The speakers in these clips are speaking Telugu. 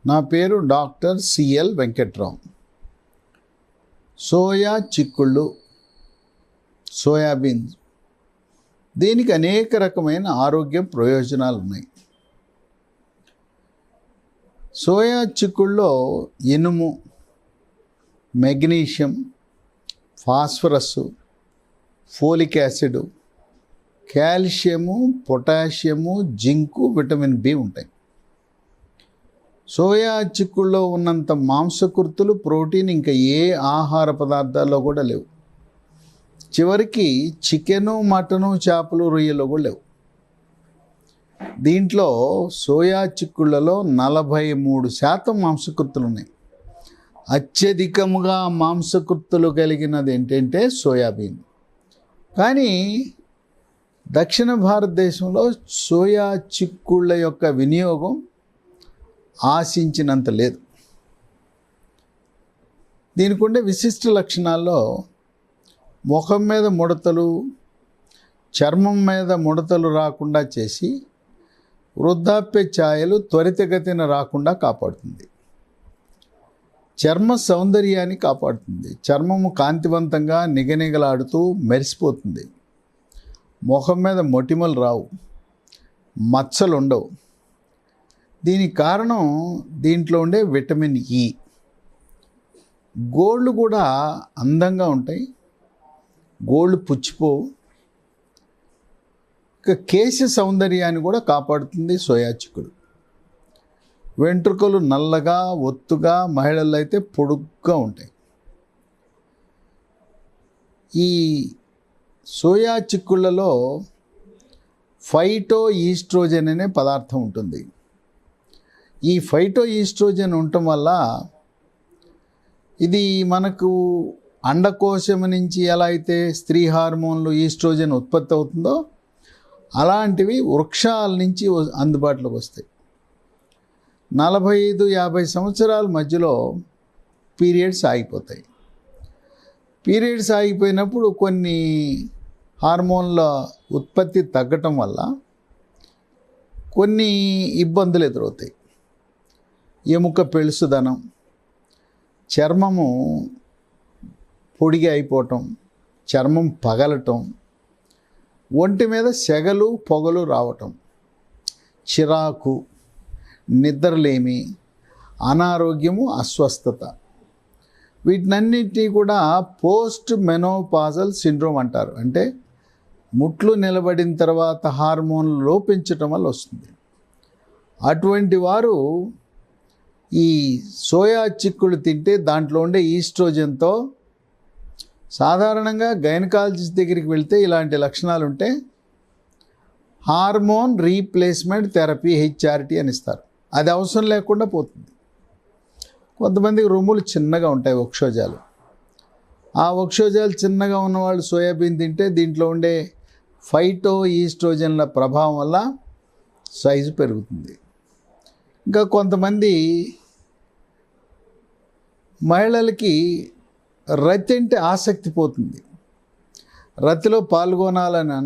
నా పేరు డాక్టర్ సిఎల్ వెంకట్రావు. సోయా చిక్కుళ్ళు, సోయాబీన్స్, దీనికి అనేక రకమైన ఆరోగ్య ప్రయోజనాలు ఉన్నాయి. సోయా చిక్కుళ్ళలో ఇనుము, magnesium, phosphorus, folic acid, calcium, potassium, zinc, vitamin B ఉంటాయి. సోయా చిక్కుల్లో ఉన్నంత మాంసకృతులు, ప్రోటీన్ ఇంకా ఏ ఆహార పదార్థాల్లో కూడా లేవు. చివరికి చికెను, మటను, చేపలు, రొయ్యలు కూడా లేవు. దీంట్లో సోయా చిక్కుళ్ళలో 43% మాంసకృతులు ఉన్నాయి. అత్యధికముగా మాంసకృతులు కలిగినది ఏంటంటే సోయాబీన్. కానీ దక్షిణ భారతదేశంలో సోయా చిక్కుళ్ళ యొక్క వినియోగం ఆశించినంత లేదు. దీనికి ఉండే విశిష్ట లక్షణాల్లో ముఖం మీద ముడతలు, చర్మం మీద ముడతలు రాకుండా చేసి వృద్ధాప్య ఛాయలు త్వరితగతిన రాకుండా కాపాడుతుంది. చర్మ సౌందర్యాన్ని కాపాడుతుంది. చర్మము కాంతివంతంగా నిగనిగలాడుతూ మెరిసిపోతుంది. ముఖం మీద మొటిమలు రావు, మచ్చలు ఉండవు. దీనికి కారణం దీంట్లో ఉండే విటమిన్ ఇ. గోళ్ళు కూడా అందంగా ఉంటాయి, గోళ్ళు పుచ్చిపోవు. ఇక కేశ సౌందర్యాన్ని కూడా కాపాడుతుంది సోయా చిక్కుడు. వెంట్రుకలు నల్లగా, ఒత్తుగా, మహిళల్లో అయితే పొడుగ్గా ఉంటాయి. ఈ సోయా చిక్కుళ్ళలో ఫైటో ఈస్ట్రోజన్ అనే పదార్థం ఉంటుంది. ఈ ఫైటో ఈస్ట్రోజన్ ఉండటం వల్ల ఇది మనకు అండకోశం నుంచి ఎలా అయితే స్త్రీ హార్మోన్లు ఈస్ట్రోజన్ ఉత్పత్తి అవుతుందో అలాంటివి వృక్షాల నుంచి అందుబాటులోకి వస్తాయి. 45-50 సంవత్సరాల మధ్యలో పీరియడ్స్ ఆగిపోతాయి. పీరియడ్స్ ఆగిపోయినప్పుడు కొన్ని హార్మోన్ల ఉత్పత్తి తగ్గటం వల్ల కొన్ని ఇబ్బందులు ఎదురవుతాయి. ఎముక పెళుసుదనం, చర్మము పొడిగా అయిపోవటం, చర్మం పగలటం, ఒంటి మీద సెగలు, పొగలు రావటం, చిరాకు, నిద్రలేమి, అనారోగ్యము, అస్వస్థత, వీటినన్నింటినీ కూడా పోస్ట్ మెనోపాజల్ సిండ్రోమ్ అంటారు. అంటే ముట్లు నిలబడిన తర్వాత హార్మోన్లు లోపించటం వల్ల వస్తుంది. అటువంటి వారు ఈ సోయా చిక్కుళ్ళు తింటే దాంట్లో ఉండే ఈస్ట్రోజన్తో సాధారణంగా గైనకాలజిస్ట్ దగ్గరికి వెళ్తే ఇలాంటి లక్షణాలు ఉంటే హార్మోన్ రీప్లేస్మెంట్ థెరపీ, హెచ్ఆర్టీ అని ఇస్తారు. అది అవసరం లేకుండా పోతుంది. కొంతమందికి రొమ్ములు చిన్నగా ఉంటాయి, వక్షోజాలు. ఆ వక్షోజాలు చిన్నగా ఉన్నవాళ్ళు సోయాబీన్ తింటే దీంట్లో ఉండే ఫైటో ఈస్ట్రోజన్ల ప్రభావం వల్ల సైజు పెరుగుతుంది. ఇంకా కొంతమంది మహిళలకి రతి అంటే ఆసక్తి పోతుంది. రతిలో పాల్గొనాలని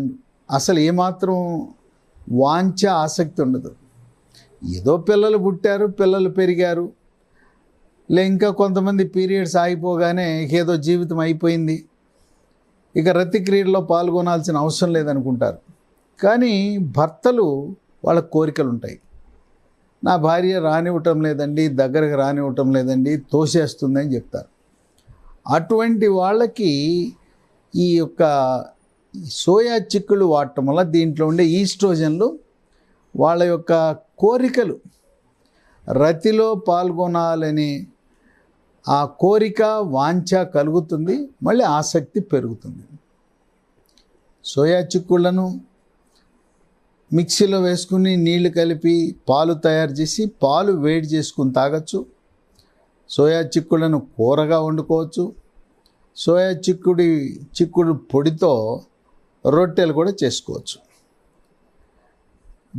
అసలు ఏమాత్రం వాంఛ, ఆసక్తి ఉండదు. ఏదో పిల్లలు పుట్టారు, పిల్లలు పెరిగారు, ఇంకా కొంతమంది పీరియడ్స్ ఆగిపోగానే ఏదో జీవితం అయిపోయింది, ఇక రతి క్రియల్లో పాల్గొనాల్సిన అవసరం లేదనుకుంటారు. కానీ భర్తలు వాళ్ళ కోరికలు ఉంటాయి. నా భార్య రానివ్వటం లేదండి, దగ్గరకు రానివ్వటం లేదండి, తోసేస్తుందని చెప్తారు. అటువంటి వాళ్ళకి ఈ యొక్క సోయా చిక్కులు వాడటం వల్ల దీంట్లో ఉండే ఈస్ట్రోజన్లు వాళ్ళ యొక్క కోరికలు, రతిలో పాల్గొనాలని ఆ కోరిక, వాంఛ కలుగుతుంది, మళ్ళీ ఆసక్తి పెరుగుతుంది. సోయా చిక్కుళ్ళను మిక్సీలో వేసుకుని నీళ్లు కలిపి పాలు తయారు చేసి పాలు వేడి చేసుకుని తాగొచ్చు. సోయా చిక్కుళ్ళను కూరగా వండుకోవచ్చు. సోయా చిక్కుడు పొడితో రొట్టెలు కూడా చేసుకోవచ్చు.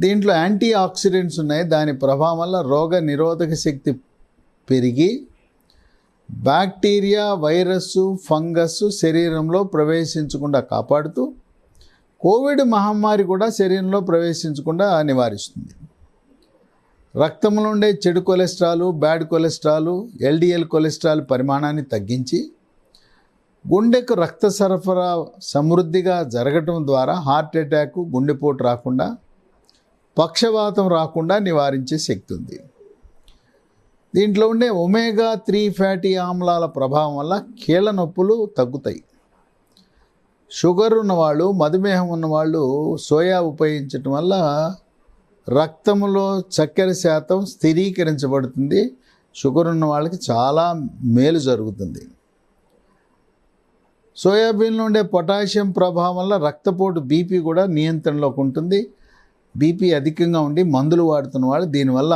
దీంట్లో యాంటీ ఆక్సిడెంట్స్ ఉన్నాయి. దాని ప్రభావం వల్ల రోగ నిరోధక శక్తి పెరిగి బ్యాక్టీరియా, వైరస్సు, ఫంగస్ శరీరంలో ప్రవేశించకుండా కాపాడుతూ కోవిడ్ మహమ్మారి కూడా శరీరంలో ప్రవేశించకుండా నివారిస్తుంది. రక్తంలో ఉండే చెడు cholesterol, bad cholesterol, LDL cholesterol పరిమాణాన్ని తగ్గించి గుండెకు రక్త సరఫరా సమృద్ధిగా జరగటం ద్వారా హార్ట్ అటాక్, గుండెపోటు రాకుండా, పక్షవాతం రాకుండా నివారించే శక్తి ఉంది. దీంట్లో ఉండే ఒమేగా-3 ఫ్యాటీ ఆమ్లాల ప్రభావం వల్ల కీళ్ళ నొప్పులు తగ్గుతాయి. షుగర్ ఉన్నవాళ్ళు, మధుమేహం ఉన్నవాళ్ళు సోయా ఉపయోగించటం వల్ల రక్తంలో చక్కెర శాతం స్థిరీకరించబడుతుంది. షుగర్ ఉన్న వాళ్ళకి చాలా మేలు జరుగుతుంది. సోయాబీన్లో ఉండే పొటాషియం ప్రభావం వల్ల రక్తపోటు, బీపీ కూడా నియంత్రణలోకి ఉంటుంది. బీపీ అధికంగా ఉండి మందులు వాడుతున్న వాళ్ళు దీనివల్ల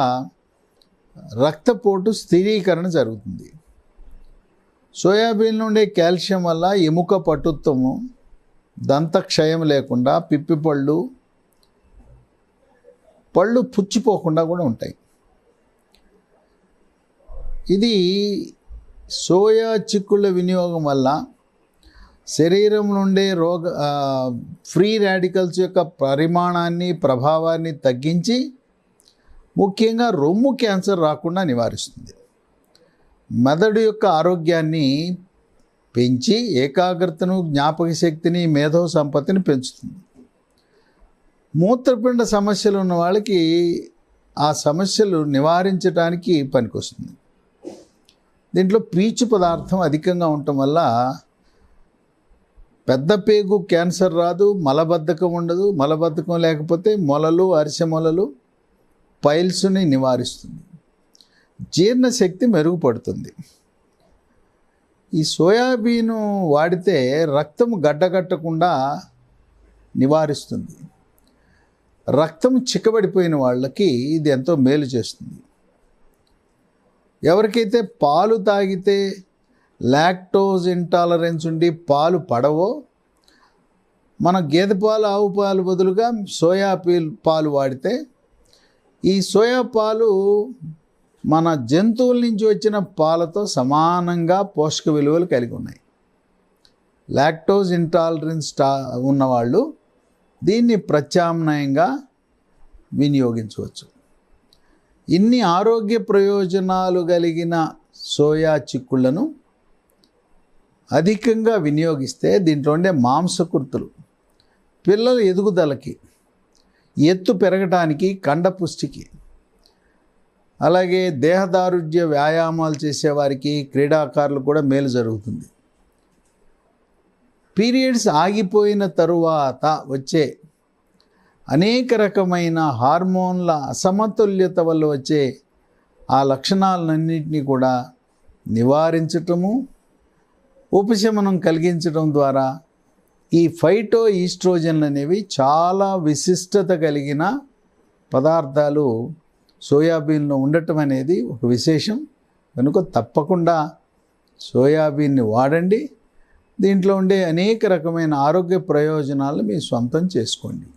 రక్తపోటు స్థిరీకరణ జరుగుతుంది. సోయాబీన్లో ఉండే కాల్షియం వల్ల ఎముక పటుత్వము, దంతక్షయం లేకుండా, పిప్పిపళ్ళు, పళ్ళు పుచ్చిపోకుండా కూడా ఉంటాయి. ఇది సోయా చిక్కుళ్ళ వినియోగం వల్ల శరీరం నుండే ఫ్రీ రాడికల్స్ యొక్క పరిమాణాన్ని, ప్రభావాన్ని తగ్గించి ముఖ్యంగా రొమ్ము క్యాన్సర్ రాకుండా నివారిస్తుంది. మెదడు యొక్క ఆరోగ్యాన్ని పెంచి ఏకాగ్రతను, జ్ఞాపక శక్తిని, మేధో సంపత్తిని పెంచుతుంది. మూత్రపిండ సమస్యలు ఉన్న వాళ్ళకి ఆ సమస్యలు నివారించడానికి పనికొస్తుంది. దీంట్లో పీచు పదార్థం అధికంగా ఉండటం వల్ల పెద్ద పేగు క్యాన్సర్ రాదు, మలబద్ధకం ఉండదు. మలబద్ధకం లేకపోతే మొలలు, అరిసె మొలలు, పైల్స్ని నివారిస్తుంది. జీర్ణశక్తి మెరుగుపడుతుంది. ఈ సోయాబీను వాడితే రక్తం గడ్డగట్టకుండా నివారిస్తుంది. రక్తం చిక్కబడిపోయిన వాళ్ళకి ఇది ఎంతో మేలు చేస్తుంది. ఎవరికైతే పాలు తాగితే లాక్టోజ్ ఇంటాలరెన్స్ ఉండి పాలు పడవో, మన గేదె పాలు, ఆవు పాలు బదులుగా సోయా పాలు వాడితే, ఈ సోయా పాలు మన జంతువుల నుంచి వచ్చిన పాలతో సమానంగా పోషక విలువలు కలిగి ఉన్నాయి. లాక్టోజ్ ఇంటాలరెన్స్ ఉన్నవాళ్ళు దీన్ని ప్రత్యామ్నాయంగా వినియోగించవచ్చు. ఇన్ని ఆరోగ్య ప్రయోజనాలు కలిగిన సోయా చిక్కుళ్లను అధికంగా వినియోగిస్తే దీంట్లో ఉండే మాంసకృతులు పిల్లల ఎదుగుదలకి, ఎత్తు పెరగటానికి, కండపుష్టికి, అలాగే దేహదారుఢ్య వ్యాయామాలు చేసేవారికి, క్రీడాకారులు కూడా మేలు జరుగుతుంది. పీరియడ్స్ ఆగిపోయిన తరువాత వచ్చే అనేక రకమైన హార్మోన్ల అసమతుల్యత వల్ల వచ్చే ఆ లక్షణాలన్నింటినీ కూడా నివారించటము, ఉపశమనం కలిగించడం ద్వారా ఈ ఫైటో ఈస్ట్రోజన్లు అనేవి చాలా విశిష్టత కలిగిన పదార్థాలు సోయాబీన్లో ఉండటం అనేది ఒక విశేషం. కనుక తప్పకుండా సోయాబీన్ని వాడండి. దీంట్లో ఉండే అనేక రకమైన ఆరోగ్య ప్రయోజనాలు మీ సొంతం చేసుకోండి.